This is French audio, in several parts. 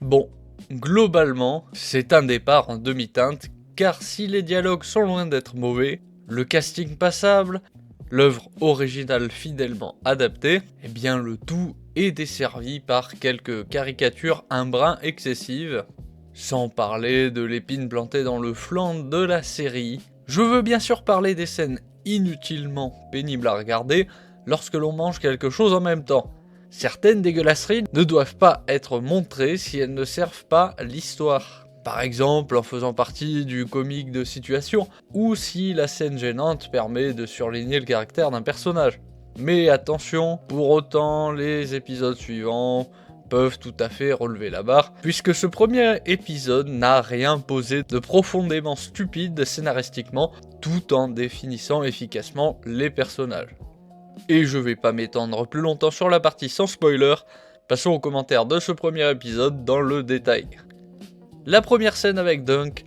Bon, globalement, c'est un départ en demi-teinte, car si les dialogues sont loin d'être mauvais, le casting passable, l'œuvre originale fidèlement adaptée, eh bien le tout est desservi par quelques caricatures un brin excessives, sans parler de l'épine plantée dans le flanc de la série. Je veux bien sûr parler des scènes inutilement pénibles à regarder lorsque l'on mange quelque chose en même temps. Certaines dégueulasseries ne doivent pas être montrées si elles ne servent pas l'histoire. Par exemple en faisant partie du comique de situation, ou si la scène gênante permet de surligner le caractère d'un personnage. Mais attention, pour autant les épisodes suivants peuvent tout à fait relever la barre, puisque ce premier épisode n'a rien posé de profondément stupide scénaristiquement, tout en définissant efficacement les personnages. Et je vais pas m'étendre plus longtemps sur la partie sans spoiler, passons aux commentaires de ce premier épisode dans le détail. La première scène avec Dunk,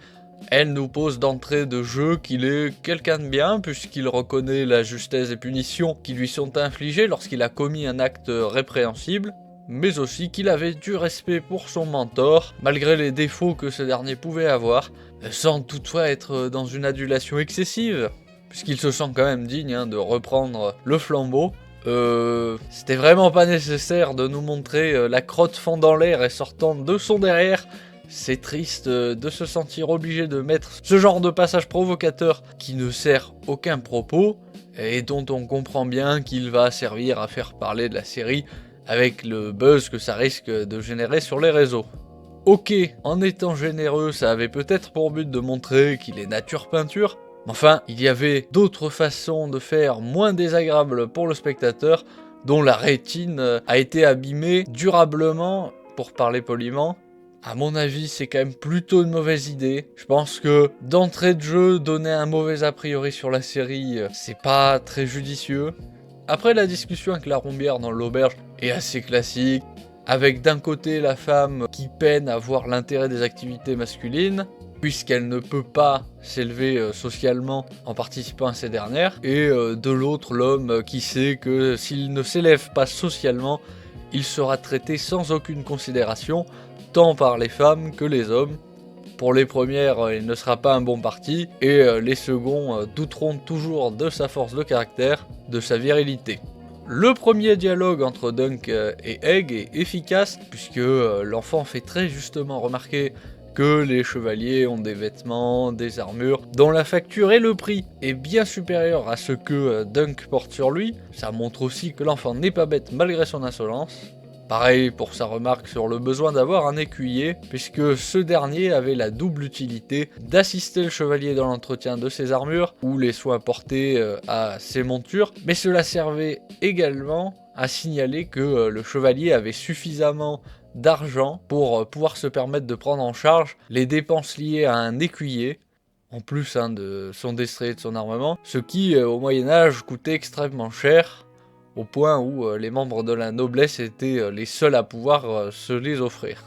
elle nous pose d'entrée de jeu qu'il est quelqu'un de bien, puisqu'il reconnaît la justesse des punitions qui lui sont infligées lorsqu'il a commis un acte répréhensible, mais aussi qu'il avait du respect pour son mentor, malgré les défauts que ce dernier pouvait avoir, sans toutefois être dans une adulation excessive, puisqu'il se sent quand même digne de reprendre le flambeau. C'était vraiment pas nécessaire de nous montrer la crotte fendant l'air et sortant de son derrière. C'est triste de se sentir obligé de mettre ce genre de passage provocateur qui ne sert aucun propos, et dont on comprend bien qu'il va servir à faire parler de la série avec le buzz que ça risque de générer sur les réseaux. Ok, en étant généreux, ça avait peut-être pour but de montrer qu'il est nature peinture, mais enfin, il y avait d'autres façons de faire moins désagréables pour le spectateur, dont la rétine a été abîmée durablement, pour parler poliment. À mon avis, c'est quand même plutôt une mauvaise idée. Je pense que d'entrée de jeu, donner un mauvais a priori sur la série, c'est pas très judicieux. Après, la discussion avec la rombière dans l'auberge est assez classique, avec d'un côté la femme qui peine à voir l'intérêt des activités masculines, puisqu'elle ne peut pas s'élever socialement en participant à ces dernières, et de l'autre l'homme qui sait que s'il ne s'élève pas socialement, il sera traité sans aucune considération, tant par les femmes que les hommes. Pour les premières, il ne sera pas un bon parti, et les seconds douteront toujours de sa force de caractère, de sa virilité. Le premier dialogue entre Dunk et Egg est efficace, puisque l'enfant fait très justement remarquer que les chevaliers ont des vêtements, des armures, dont la facture et le prix est bien supérieur à ce que Dunk porte sur lui. Ça montre aussi que l'enfant n'est pas bête malgré son insolence. Pareil pour sa remarque sur le besoin d'avoir un écuyer, puisque ce dernier avait la double utilité d'assister le chevalier dans l'entretien de ses armures, ou les soins portés à ses montures, mais cela servait également à signaler que le chevalier avait suffisamment d'argent pour pouvoir se permettre de prendre en charge les dépenses liées à un écuyer, en plus de son destrier et de son armement, ce qui au Moyen-Âge coûtait extrêmement cher, au point où les membres de la noblesse étaient les seuls à pouvoir se les offrir.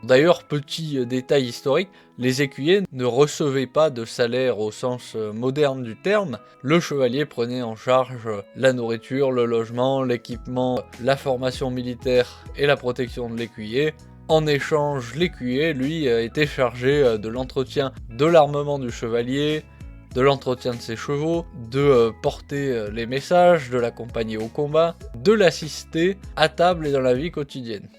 D'ailleurs, petit détail historique, les écuyers ne recevaient pas de salaire au sens moderne du terme. Le chevalier prenait en charge la nourriture, le logement, l'équipement, la formation militaire et la protection de l'écuyer. En échange, l'écuyer, lui, était chargé de l'entretien de l'armement du chevalier, de l'entretien de ses chevaux, de porter les messages, de l'accompagner au combat, de l'assister à table et dans la vie quotidienne.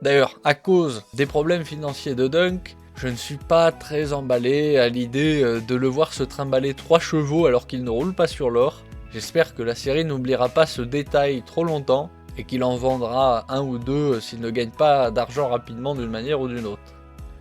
D'ailleurs, à cause des problèmes financiers de Dunk, je ne suis pas très emballé à l'idée de le voir se trimballer 3 chevaux alors qu'il ne roule pas sur l'or. J'espère que la série n'oubliera pas ce détail trop longtemps et qu'il en vendra un ou deux s'il ne gagne pas d'argent rapidement d'une manière ou d'une autre.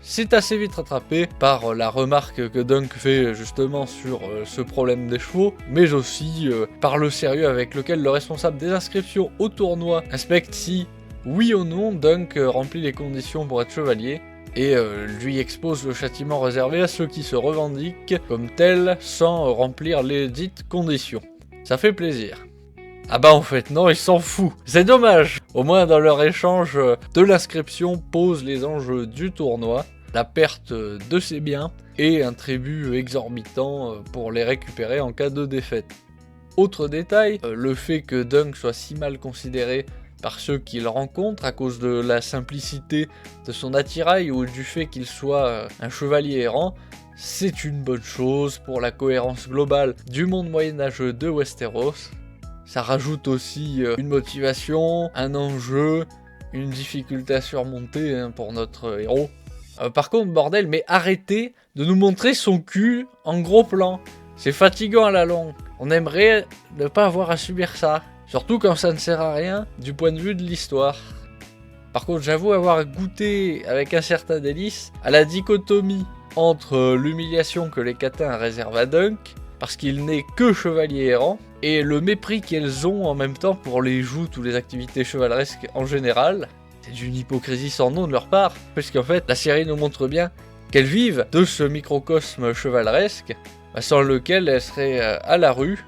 C'est assez vite rattrapé par la remarque que Dunk fait justement sur ce problème des chevaux, mais aussi par le sérieux avec lequel le responsable des inscriptions au tournoi inspecte si, oui ou non, Dunk remplit les conditions pour être chevalier, et lui expose le châtiment réservé à ceux qui se revendiquent comme tels sans remplir les dites conditions. Ça fait plaisir. Ah bah en fait non, il s'en fout. C'est dommage. Au moins dans leur échange de l'inscription pose les enjeux du tournoi, la perte de ses biens et un tribut exorbitant pour les récupérer en cas de défaite. Autre détail, le fait que Dunk soit si mal considéré par ceux qu'il rencontre à cause de la simplicité de son attirail ou du fait qu'il soit un chevalier errant, c'est une bonne chose pour la cohérence globale du monde moyenâgeux de Westeros. Ça rajoute aussi une motivation, un enjeu, une difficulté à surmonter pour notre héros. Par contre, bordel, mais arrêtez de nous montrer son cul en gros plan. C'est fatigant à la longue. On aimerait ne pas avoir à subir ça. Surtout quand ça ne sert à rien du point de vue de l'histoire. Par contre, j'avoue avoir goûté avec un certain délice à la dichotomie entre l'humiliation que les Catins réservent à Dunk, parce qu'il n'est que chevalier errant, et le mépris qu'elles ont en même temps pour les joutes ou les activités chevaleresques en général. C'est d'une hypocrisie sans nom de leur part, puisqu'en fait, la série nous montre bien qu'elles vivent de ce microcosme chevaleresque, sans lequel elles seraient à la rue.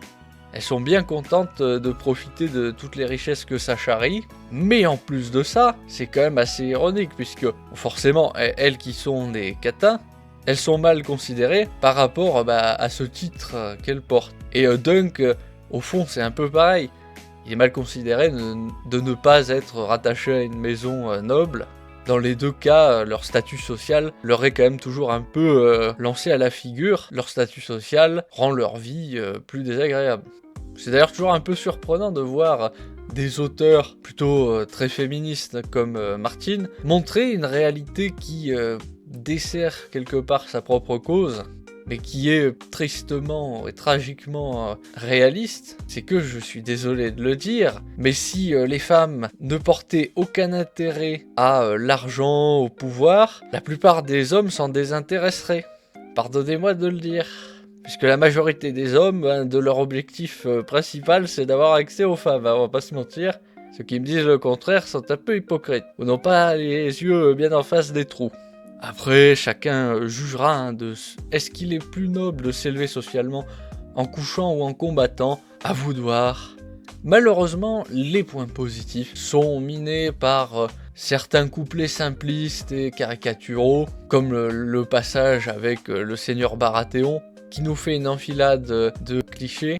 Elles sont bien contentes de profiter de toutes les richesses que ça charrie, mais en plus de ça, c'est quand même assez ironique, puisque forcément, elles qui sont des Catins, elles sont mal considérées par rapport à ce titre qu'elles portent. Et Dunk, au fond, c'est un peu pareil. Il est mal considéré de ne pas être rattaché à une maison noble. Dans les deux cas, leur statut social leur est quand même toujours un peu lancé à la figure. Leur statut social rend leur vie plus désagréable. C'est d'ailleurs toujours un peu surprenant de voir des auteurs plutôt très féministes comme Martin montrer une réalité qui dessert quelque part sa propre cause, mais qui est tristement et tragiquement réaliste. C'est que, je suis désolé de le dire, mais si les femmes ne portaient aucun intérêt à l'argent, au pouvoir, la plupart des hommes s'en désintéresseraient. Pardonnez-moi de le dire. Puisque la majorité des hommes, de leur objectif principal, c'est d'avoir accès aux femmes, on va pas se mentir. Ceux qui me disent le contraire sont un peu hypocrites, ou n'ont pas les yeux bien en face des trous. Après, chacun jugera de est-ce qu'il est plus noble de s'élever socialement en couchant ou en combattant, à vous de voir. Malheureusement, les points positifs sont minés par certains couplets simplistes et caricaturaux, comme le passage avec le seigneur Baratheon, qui nous fait une enfilade de clichés.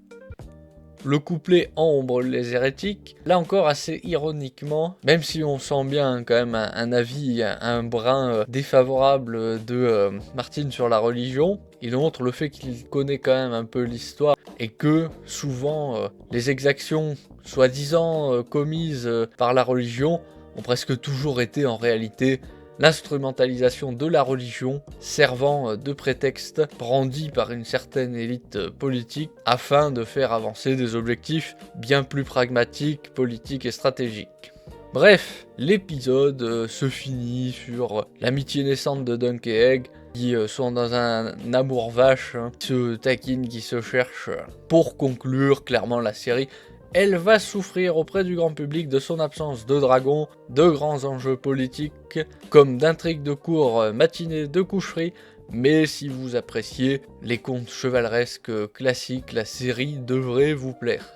Le couplet Ambre les hérétiques, là encore assez ironiquement, même si on sent bien quand même un avis, un brin défavorable de Martin sur la religion, il montre le fait qu'il connaît quand même un peu l'histoire et que souvent les exactions soi-disant commises par la religion ont presque toujours été en réalité l'instrumentalisation de la religion servant de prétexte brandi par une certaine élite politique afin de faire avancer des objectifs bien plus pragmatiques, politiques et stratégiques. Bref, l'épisode se finit sur l'amitié naissante de Dunk et Egg qui sont dans un amour vache, qui se taquinent, qui se cherchent. Pour conclure clairement la série, elle va souffrir auprès du grand public de son absence de dragons, de grands enjeux politiques, comme d'intrigues de cour matinées de coucherie, mais si vous appréciez les contes chevaleresques classiques, la série devrait vous plaire.